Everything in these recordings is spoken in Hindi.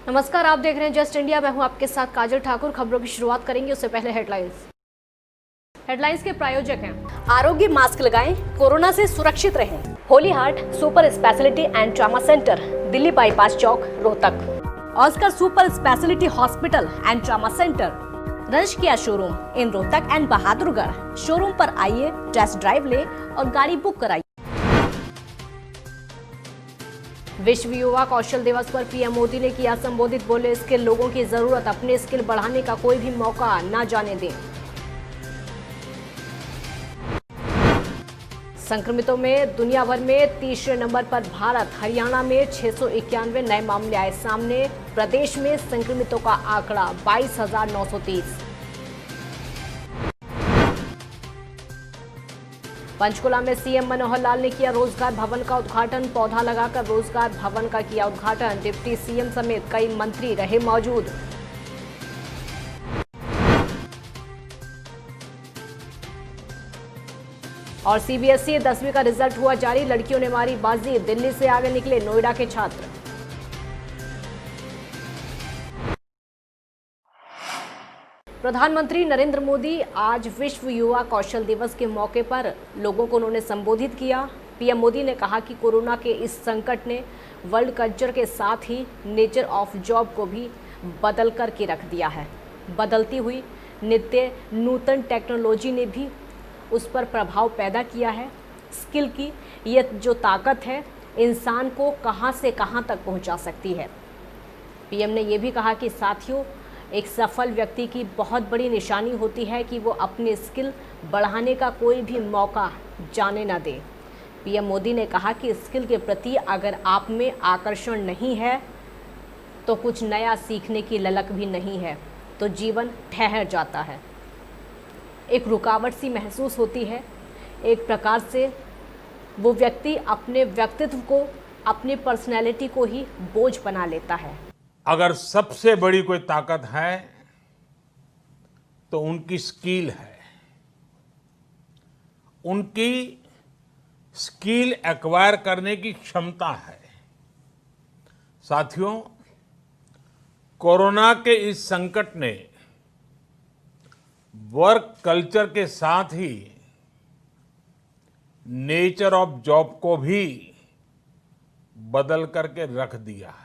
नमस्कार, आप देख रहे हैं जस्ट इंडिया। मैं हूं आपके साथ काजल ठाकुर। खबरों की शुरुआत करेंगे, उससे पहले हेडलाइंस के प्रायोजक हैं आरोग्य मास्क लगाएं, कोरोना से सुरक्षित रहें। Holy heart super speciality and trauma centre, Delhi bypass चौक, Rohtak. Oscar super speciality hospital and trauma centre, रंश किया showroom in Rohtak and Bahadurgarh. Showroom पर आइए, टेस्ट ड्राइव ले और गाड़ी बुक कराइए। विश्व युवा कौशल दिवस पर पीएम मोदी ने किया संबोधित। बोले, स्किल लोगों की जरूरत, अपने स्किल बढ़ाने का कोई भी मौका ना जाने दें। संक्रमितों में दुनिया भर में तीसरे नंबर पर भारत। हरियाणा में 691 नए मामले आए सामने। प्रदेश में संक्रमितों का आंकड़ा 22,930। पंचकुला में सीएम मनोहर लाल ने किया रोजगार भवन का उद्घाटन। पौधा लगाकर रोजगार भवन का किया उद्घाटन। डिप्टी सीएम समेत कई मंत्री रहे मौजूद। और सीबीएसई 10वीं का रिजल्ट हुआ जारी। लड़कियों ने मारी बाजी, दिल्ली से आगे निकले नोएडा के छात्र। प्रधानमंत्री नरेंद्र मोदी आज विश्व युवा कौशल दिवस के मौके पर लोगों को उन्होंने संबोधित किया। पीएम मोदी ने कहा कि कोरोना के इस संकट ने वर्ल्ड कल्चर के साथ ही नेचर ऑफ जॉब को भी बदल कर के रख दिया है। बदलती हुई नित्य नूतन टेक्नोलॉजी ने भी उस पर प्रभाव पैदा किया है। स्किल की ये जो ताकत है, इंसान को कहां से कहां तक पहुंचा सकती है। पीएम ने ये भी कहा कि साथियों, एक सफल व्यक्ति की बहुत बड़ी निशानी होती है कि वो अपने स्किल बढ़ाने का कोई भी मौका जाने ना दे। पीएम मोदी ने कहा कि स्किल के प्रति अगर आप में आकर्षण नहीं है तो कुछ नया सीखने की ललक भी नहीं है तो जीवन ठहर जाता है। एक रुकावट सी महसूस होती है। एक प्रकार से वो व्यक्ति अपने व्यक्तित्व को, अपनी पर्सनैलिटी को ही बोझ बना लेता है। अगर सबसे बड़ी कोई ताकत है तो उनकी स्किल है। उनकी स्किल एक्वायर करने की क्षमता है। साथियों, कोरोना के इस संकट ने वर्क कल्चर के साथ ही नेचर ऑफ जॉब को भी बदल करके रख दिया है।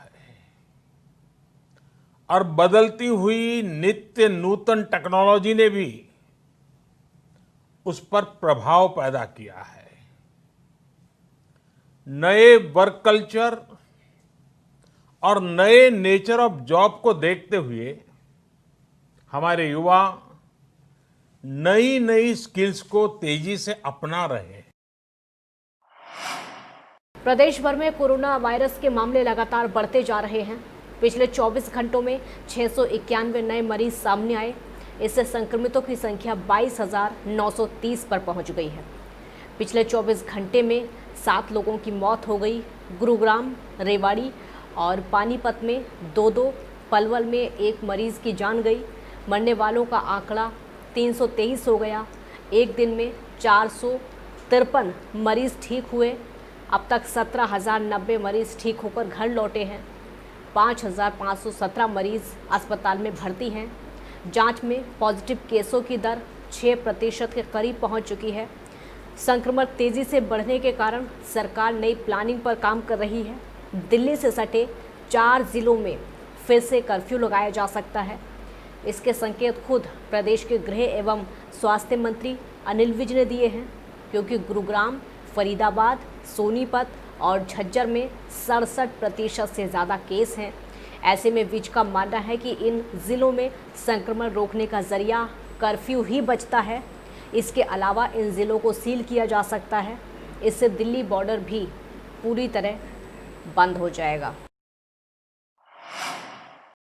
और बदलती हुई नित्य नूतन टेक्नोलॉजी ने भी उस पर प्रभाव पैदा किया है। नए वर्क कल्चर और नए नेचर ऑफ जॉब को देखते हुए हमारे युवा नई नई स्किल्स को तेजी से अपना रहे हैं। प्रदेश भर में कोरोना वायरस के मामले लगातार बढ़ते जा रहे हैं। पिछले 24 घंटों में 691 नए मरीज सामने आए। इससे संक्रमितों की संख्या 22,930 पर पहुंच गई है। पिछले 24 घंटे में 7 लोगों की मौत हो गई। गुरुग्राम, रेवाड़ी और पानीपत में 2-2, पलवल में 1 मरीज की जान गई। मरने वालों का आंकड़ा 323 हो गया। एक दिन में 453 मरीज ठीक हुए। अब तक 17,090 मरीज ठीक होकर घर लौटे हैं। 5,517 मरीज अस्पताल में भर्ती हैं। जांच में पॉजिटिव केसों की दर 6% के करीब पहुंच चुकी है। संक्रमण तेजी से बढ़ने के कारण सरकार नई प्लानिंग पर काम कर रही है। दिल्ली से सटे 4 जिलों में फिर से कर्फ्यू लगाया जा सकता है। इसके संकेत खुद प्रदेश के गृह एवं स्वास्थ्य मंत्री अनिल विज ने दिए हैं, क्योंकि गुरुग्राम, फरीदाबाद, सोनीपत और झज्जर में 67% से ज़्यादा केस हैं। ऐसे में विज का मानना है कि इन जिलों में संक्रमण रोकने का जरिया कर्फ्यू ही बचता है। इसके अलावा इन जिलों को सील किया जा सकता है। इससे दिल्ली बॉर्डर भी पूरी तरह बंद हो जाएगा।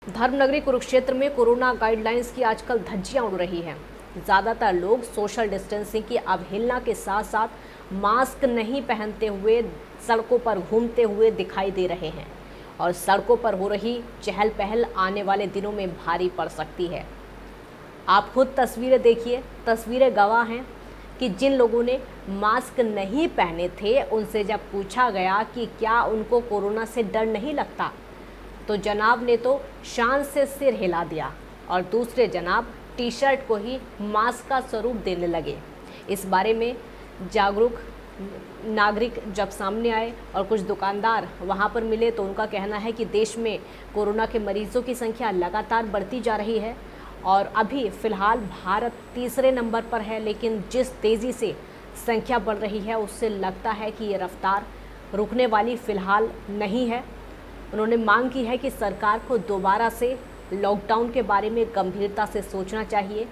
धर्मनगरी कुरुक्षेत्र में कोरोना गाइडलाइंस की आजकल धज्जियां उड़ रही हैं। ज़्यादातर लोग सोशल डिस्टेंसिंग की अवहेलना के साथ साथ मास्क नहीं पहनते हुए सड़कों पर घूमते हुए दिखाई दे रहे हैं और सड़कों पर हो रही चहल पहल आने वाले दिनों में भारी पड़ सकती है। आप खुद तस्वीरें देखिए। तस्वीरें गवाह हैं कि जिन लोगों ने मास्क नहीं पहने थे, उनसे जब पूछा गया कि क्या उनको कोरोना से डर नहीं लगता, तो जनाब ने तो शान से सिर हिला दिया और दूसरे जनाब टी शर्ट को ही मास्क का स्वरूप देने लगे। इस बारे में जागरूक नागरिक जब सामने आए और कुछ दुकानदार वहां पर मिले तो उनका कहना है कि देश में कोरोना के मरीजों की संख्या लगातार बढ़ती जा रही है और अभी फ़िलहाल भारत तीसरे नंबर पर है, लेकिन जिस तेज़ी से संख्या बढ़ रही है उससे लगता है कि ये रफ्तार रुकने वाली फ़िलहाल नहीं है। उन्होंने मांग की है कि सरकार को दोबारा से लॉकडाउन के बारे में गंभीरता से सोचना चाहिए।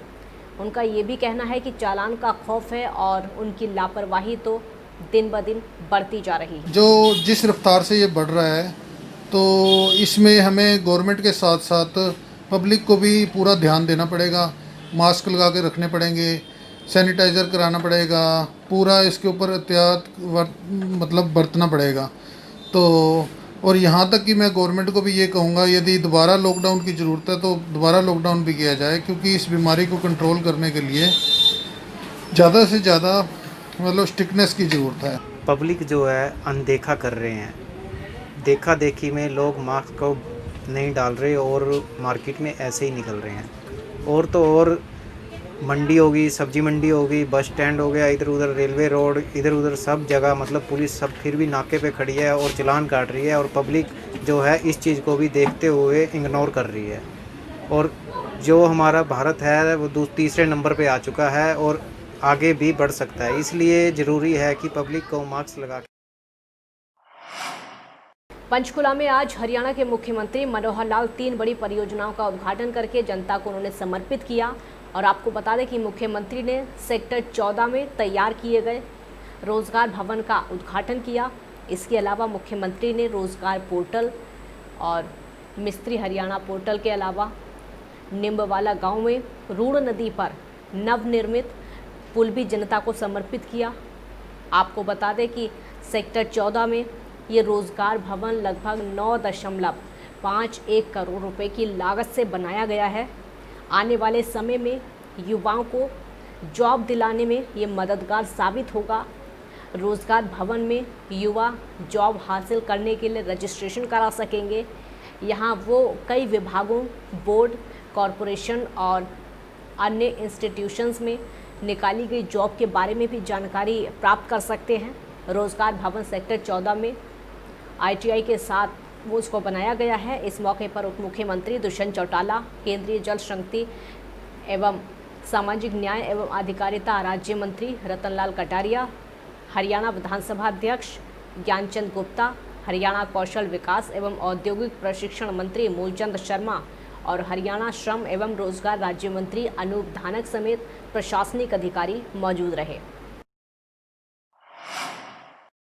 उनका ये भी कहना है कि चालान का खौफ है और उनकी लापरवाही तो दिन ब दिन बढ़ती जा रही है। जो जिस रफ्तार से ये बढ़ रहा है तो इसमें हमें गवर्नमेंट के साथ साथ पब्लिक को भी पूरा ध्यान देना पड़ेगा। मास्क लगा के रखने पड़ेंगे, सैनिटाइज़र कराना पड़ेगा, पूरा इसके ऊपर एहतियात मतलब बरतना पड़ेगा। तो और यहाँ तक कि मैं गवर्नमेंट को भी ये कहूँगा, यदि दोबारा लॉकडाउन की ज़रूरत है तो दोबारा लॉकडाउन भी किया जाए, क्योंकि इस बीमारी को कंट्रोल करने के लिए ज़्यादा से ज़्यादा मतलब स्ट्रिक्टनेस की ज़रूरत है। पब्लिक जो है अनदेखा कर रहे हैं, देखा देखी में लोग मास्क को नहीं डाल रहे और मार्केट में ऐसे ही निकल रहे हैं। और तो और मंडी होगी, सब्जी मंडी होगी, बस स्टैंड हो गया, इधर उधर रेलवे रोड, इधर उधर सब जगह मतलब पुलिस सब फिर भी नाके पे खड़ी है और चालान काट रही है और पब्लिक जो है इस चीज़ को भी देखते हुए इग्नोर कर रही है। और जो हमारा भारत है वो तीसरे नंबर पे आ चुका है और आगे भी बढ़ सकता है, इसलिए ज़रूरी है कि पब्लिक को मास्क लगा के। पंचकुला में आज हरियाणा के मुख्यमंत्री मनोहर लाल 3 बड़ी परियोजनाओं का उद्घाटन करके जनता को उन्होंने समर्पित किया। और आपको बता दें कि मुख्यमंत्री ने सेक्टर 14 में तैयार किए गए रोजगार भवन का उद्घाटन किया। इसके अलावा मुख्यमंत्री ने रोजगार पोर्टल और मिस्त्री हरियाणा पोर्टल के अलावा निम्बवाला गांव में रूड़ नदी पर नवनिर्मित पुल भी जनता को समर्पित किया। आपको बता दें कि सेक्टर 14 में ये रोजगार भवन लगभग 9.51 करोड़ रुपए की लागत से बनाया गया है। आने वाले समय में युवाओं को जॉब दिलाने में ये मददगार साबित होगा। रोजगार भवन में युवा जॉब हासिल करने के लिए रजिस्ट्रेशन करा सकेंगे। यहाँ वो कई विभागों, बोर्ड, कॉरपोरेशन और अन्य इंस्टीट्यूशंस में निकाली गई जॉब के बारे में भी जानकारी प्राप्त कर सकते हैं। रोजगार भवन सेक्टर 14 में ITI के साथ वो उसको बनाया गया है। इस मौके पर उप मुख्यमंत्री दुष्यंत चौटाला, केंद्रीय जल शक्ति एवं सामाजिक न्याय एवं अधिकारिता राज्य मंत्री रतनलाल कटारिया, हरियाणा विधानसभा अध्यक्ष ज्ञानचंद गुप्ता, हरियाणा कौशल विकास एवं औद्योगिक प्रशिक्षण मंत्री मूलचंद शर्मा और हरियाणा श्रम एवं रोजगार राज्य मंत्री अनूप धानक समेत प्रशासनिक अधिकारी मौजूद रहे।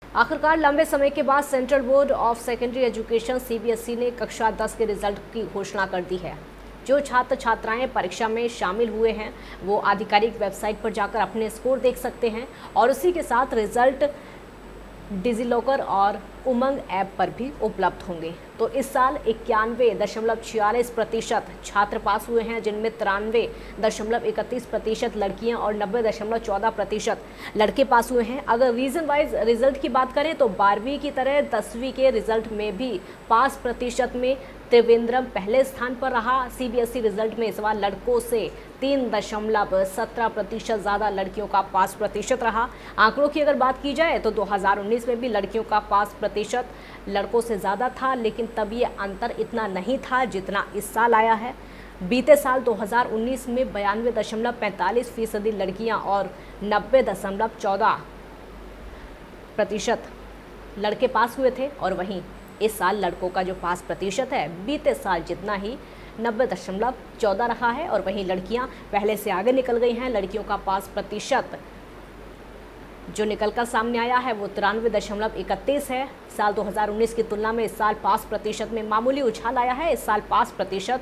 आखिरकार लंबे समय के बाद central board of secondary education CBSE ने कक्षा 10 के रिजल्ट की घोषणा कर दी है। जो छात्र छात्राएं परीक्षा में शामिल हुए हैं वो आधिकारिक वेबसाइट पर जाकर अपने स्कोर देख सकते हैं और उसी के साथ रिजल्ट डिजिलॉकर और उमंग ऐप पर भी उपलब्ध होंगे। तो इस साल 91.46% छात्र पास हुए हैं, जिनमें 93.31% लड़कियां और 90.14% लड़के पास हुए हैं। अगर रीजन वाइज रिजल्ट की बात करें तो 12वीं की तरह 10वीं के रिजल्ट में भी पास प्रतिशत में त्रिवेंद्रम पहले स्थान पर रहा। CBSE रिजल्ट में इस बार लड़कों से 3.17% ज़्यादा लड़कियों का पास प्रतिशत रहा। आंकड़ों की अगर बात की जाए तो 2019 में भी लड़कियों का पास प्रतिशत लड़कों से ज़्यादा था, लेकिन तब ये अंतर इतना नहीं था जितना इस साल आया है। बीते साल 2019 में 92.45% लड़कियां और 90.14% लड़के पास हुए थे और वहीं इस साल लड़कों का जो पास प्रतिशत है बीते साल जितना ही 90.14 रहा है और वहीं लड़कियां पहले से आगे निकल गई हैं। लड़कियों का पास प्रतिशत जो निकलकर सामने आया है वो 93.31 है। साल 2019 की तुलना में इस साल पास प्रतिशत में मामूली उछाल आया है। इस साल पास प्रतिशत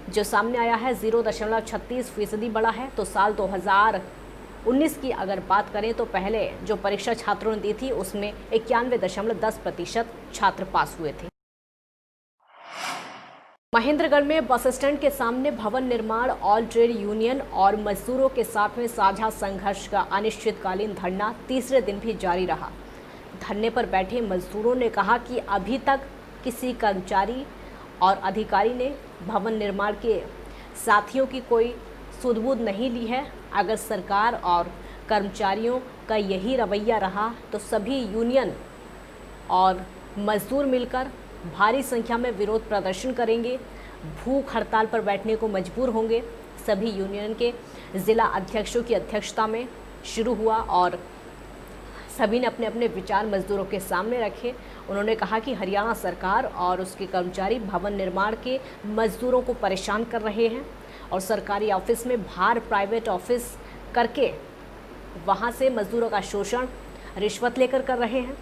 जो सामने आया है 0.36% बढ़ा है। तो साल 2019 की अगर बात करें तो पहले जो परीक्षा छात्रों ने दी थी उसमें 91.10% छात्र पास हुए थे। महेंद्रगढ़ में बस स्टैंड के सामने भवन निर्माण ऑल ट्रेड यूनियन और मजदूरों के साथ में साझा संघर्ष का अनिश्चितकालीन धरना तीसरे दिन भी जारी रहा। धरने पर बैठे मजदूरों ने कहा कि अभी तक किसी कर्मचारी और अधिकारी ने भवन निर्माण के साथियों की कोई सुध-बुध नहीं ली है। अगर सरकार और कर्मचारियों का यही रवैया रहा तो सभी यूनियन और मजदूर मिलकर भारी संख्या में विरोध प्रदर्शन करेंगे, भूख हड़ताल पर बैठने को मजबूर होंगे। सभी यूनियन के ज़िला अध्यक्षों की अध्यक्षता में शुरू हुआ और सभी ने अपने अपने विचार मजदूरों के सामने रखे। उन्होंने कहा कि हरियाणा सरकार और उसके कर्मचारी भवन निर्माण के मजदूरों को परेशान कर रहे हैं और सरकारी ऑफिस में बाहर प्राइवेट ऑफिस करके वहां से मजदूरों का शोषण रिश्वत लेकर कर रहे हैं।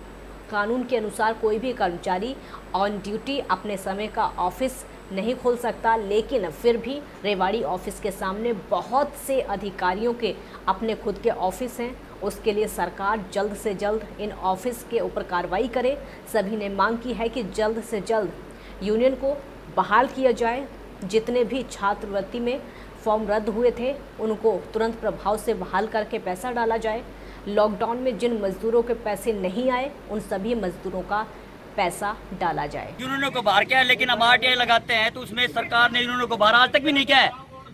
कानून के अनुसार कोई भी कर्मचारी ऑन ड्यूटी अपने समय का ऑफिस नहीं खोल सकता, लेकिन फिर भी रेवाड़ी ऑफिस के सामने बहुत से अधिकारियों के अपने खुद के ऑफिस हैं। उसके लिए सरकार जल्द से जल्द इन ऑफिस के ऊपर कार्रवाई करे। सभी ने मांग की है कि जल्द से जल्द यूनियन को बहाल किया जाए। जितने भी छात्रवृत्ति में फॉर्म रद्द हुए थे उनको तुरंत प्रभाव से बहाल करके पैसा डाला जाए। लॉकडाउन में जिन मजदूरों के पैसे नहीं आए उन सभी मजदूरों का पैसा डाला जाए। यूनियनों को बाहर किया है, लेकिन हम आरटीआई लगाते हैं तो उसमें सरकार ने यूनियनों को बाहर आज तक भी नहीं किया है।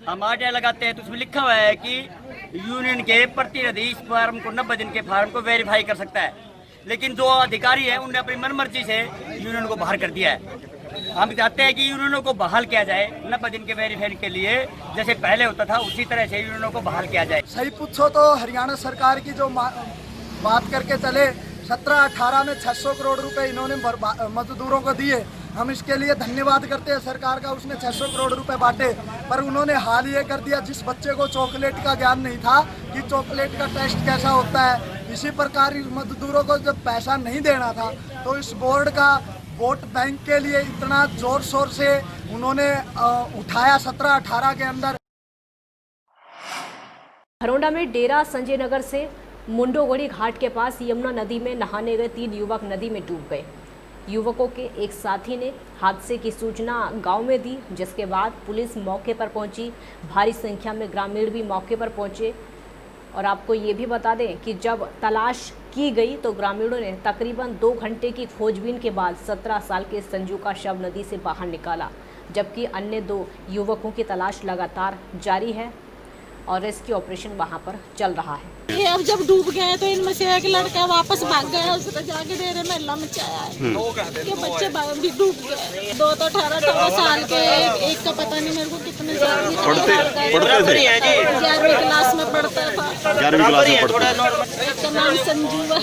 हम आरटीआई लगाते हैं तो उसमें लिखा हुआ है कि यूनियन के प्रतिनिधि इस फार्म को 90 दिन के फार्म को वेरीफाई कर सकता है, लेकिन जो अधिकारी है उन्होंने अपनी मनमर्जी से यूनियन को बाहर कर दिया है। हम चाहते हैं कि यूनियनों को बहाल किया जाए 90 दिन के वेरीफाई के लिए, जैसे पहले होता था उसी तरह से यूनियनों को बहाल किया जाए। सही पूछो तो हरियाणा सरकार की जो बात करके चले 17-18 में 600 करोड़ रुपए इन्होंने मजदूरों को दिए। हम इसके लिए धन्यवाद करते हैं सरकार का, उसने 600 करोड़ रुपए बांटे। पर उन्होंने हाल ये कर दिया, जिस बच्चे को चॉकलेट का ज्ञान नहीं था कि चॉकलेट का टेस्ट कैसा होता है, इसी प्रकार मजदूरों को जब पैसा नहीं देना था तो इस बोर्ड का वोट बैंक के लिए इतना जोर शोर से उन्होंने उठाया 17-18 के अंदर। हरोंडा में डेरा संजय नगर से मुंडोगढ़ी घाट के पास यमुना नदी में नहाने गए 3 युवक नदी में डूब गए। युवकों के एक साथी ने हादसे की सूचना गांव में दी, जिसके बाद पुलिस मौके पर पहुंची। भारी संख्या में ग्रामीण भी मौके पर पहुंचे और आपको ये भी बता दें कि जब तलाश की गई तो ग्रामीणों ने तकरीबन 2 घंटे की खोजबीन के बाद 17 साल के संजू का शव नदी से बाहर निकाला, जबकि अन्य 2 युवकों की तलाश लगातार जारी है और रेस्क्यू ऑपरेशन वहां पर चल रहा है। ये अब जब डूब गए तो इनमें से एक लड़का वापस भाग गया, उसने जाके डेरे में हल्ला मचाया है कि बच्चे भी डूब गए। 2 तो 18 साल के, एक का पता नहीं मेरे को कितने साल की, 11वीं क्लास में पढ़ता था। 11वीं क्लास में पढ़ता था। एक का नाम संजू है,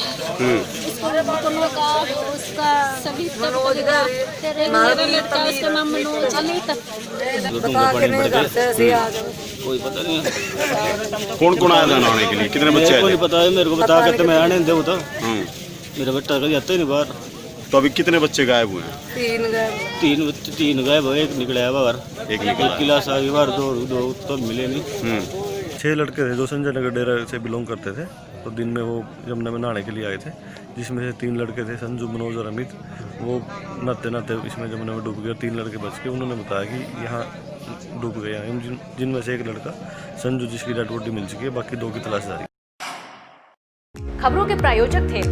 उसका सभी मेरा लड़का, उसका नाम मनोज कोई पता नहीं कौन कौन आया था नहाने के लिए, कितने बच्चे आए थे? पता है मेरे को, बता के मैं आने दे होता। मेरा बेटा कभी आता ही नहीं बाहर। तो अभी कितने बच्चे गायब हुए हैं? 3 गायब, एक निकला है बाहर, एक क्लास आ गई बाहर, 2 तो मिले नहीं। 6 लड़के थे जो संजय नगर डेरा से बिलोंग करते थे। तो दिन में वो यमुना में नहाने के लिए आए थे, जिसमें से 3 लड़के थे, संजू, मनोज और अमित। वो नहाते नहाते इसमें यमुना में डूब गए। 3 लड़के बच के। उन्होंने बताया कि यहाँ डूब गया, जिनमें से एक लड़का संजू जिसकी डेड बॉडी मिल चुकी है, बाकी 2 की तलाश जारी। खबरों के प्रायोजक थे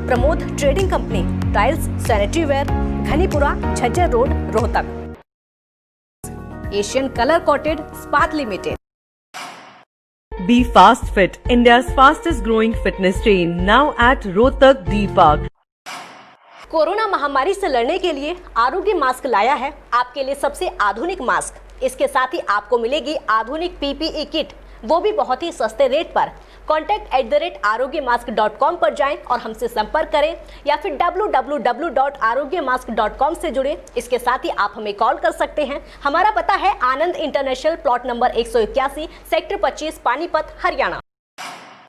Pramod trading company, tiles, sanitary ware, Ghanipura, Jhajjar road, Rohtak. Asian colour coated स्पात limited. Be Fast Fit, India's fastest growing fitness chain, now at Rohtak D Park. Corona महामारी से लड़ने के लिए आरोग्य मास्क लाया है आपके लिए सबसे आधुनिक मास्क। इसके साथ ही आपको मिलेगी आधुनिक PPE किट, वो भी बहुत ही सस्ते रेट पर। contact@arogyamask.com पर जाएं और हमसे संपर्क करें या फिर www.arogyamask.com से जुड़ें। इसके साथ ही आप हमें कॉल कर सकते हैं। हमारा पता है Anand international, plot number 181, sector 25, Panipat, Haryana.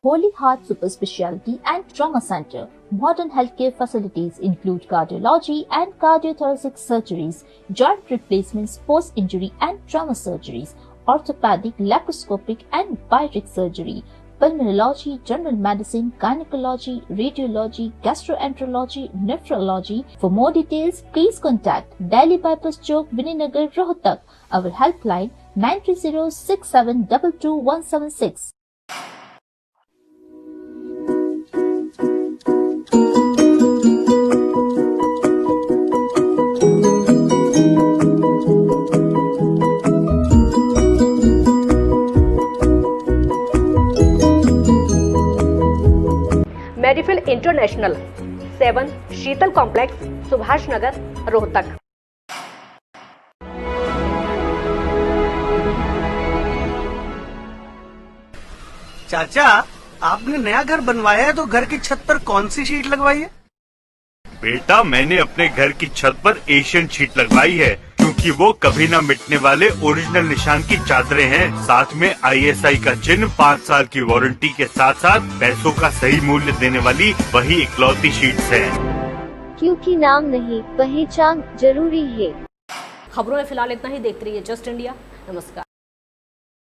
Holy Heart Super Speciality and Trauma Center. Modern healthcare facilities include cardiology and cardiothoracic surgeries, joint replacements, post-injury and trauma surgeries, orthopedic, laparoscopic and bariatric surgery, pulmonology, general medicine, gynecology, radiology, gastroenterology, nephrology. For more details, please contact Delhi Bypass Chowk, Vininagar, Rohtak. Our helpline 930-6722-176. International, 7 Sheetal complex, Subhash Nagar, Rohtak. चाचा, आपने नया घर बनवाया है तो घर की छत पर कौन सी शीट लगवाई है? बेटा, मैंने अपने घर की छत पर एशियन शीट लगवाई है क्योंकि वो कभी न मिटने वाले ओरिजिनल निशान की चादरें हैं। साथ में ISI का चिन्ह, 5 साल की वारंटी के साथ साथ पैसों का सही मूल्य देने वाली वही इकलौती शीट्स हैं। क्योंकि नाम नहीं, पहचान जरूरी है। खबरों में फिलहाल इतना ही। देखते रहिए जस्ट इंडिया। नमस्कार।